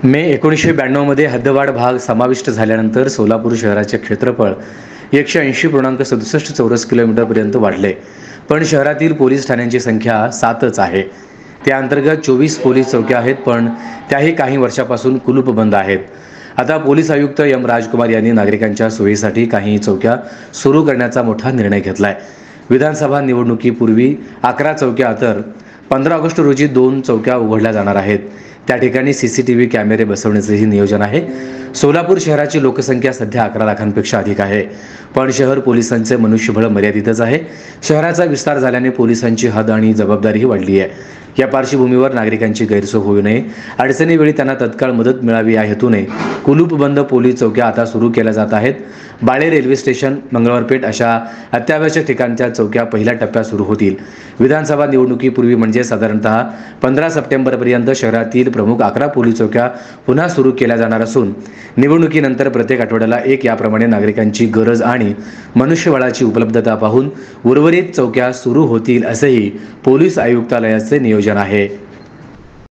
मे 1992 मध्ये हद्दवाढ भाग समाविष्ट झाल्यानंतर सोलापूर शहराचे क्षेत्रफळ 180.67 चौरस किलोमीटरपर्यंत वाढले. पण शहरातील पोलीस ठाण्यांची संख्या 7च आहे. त्या अंतर्गत 24 पोलीस चौक्या आहेत, पण त्याही काही वर्षापासून कुलूपबंद आहेत. आता पोलीस आयुक्त एम राजकुमार यांनी नागरिकांच्या सोयीसाठी काही चौक्या सुरू करण्याचा मोठा निर्णय घेतलाय. विधानसभा निवडणुकीपूर्वी 11 चौक्या तर 15 ऑगस्ट रोजी 2 चौक्या उघडल्या जाणार आहेत. त्या ठिकाणी सीसीटीव्ही कॅमेरे बसवण्याचेही नियोजन आहे. सोलापूर शहराची लोकसंख्या सध्या 11 लाखांपेक्षा अधिक आहे, पण शहर पोलिसांचे मनुष्यबळ मर्यादितच आहे. शहराचा विस्तार झाल्याने पोलिसांची हद आणि जबाबदारीही वाढली आहे. या पार्श्वभूमीवर नागरिकांची गैरसोय होऊ नये, अडचणीवेळी त्यांना तत्काळ मदत मिळावी या हेतूने कुलूपबंद पोलीस चौक्या आता सुरू केल्या जात आहेत. बाळे रेल्वे स्टेशन, मंगळवारपेठ अशा अत्यावश्यक ठिकाणच्या चौक्या पहिल्या टप्प्यात सुरू होतील. विधानसभा निवडणुकीपूर्वी म्हणजे साधारणतः 15 सप्टेंबरपर्यंत शहरातील प्रमुख 11 पोलीस चौक्या पुन्हा सुरू केल्या जाणार असून निवडणुकीनंतर प्रत्येक आठवड्याला एक याप्रमाणे नागरिकांची गरज आणि मनुष्यबळाची उपलब्धता पाहून उर्वरित चौक्या सुरू होतील, असेही पोलीस आयुक्तालयाचे नियोजन आहे.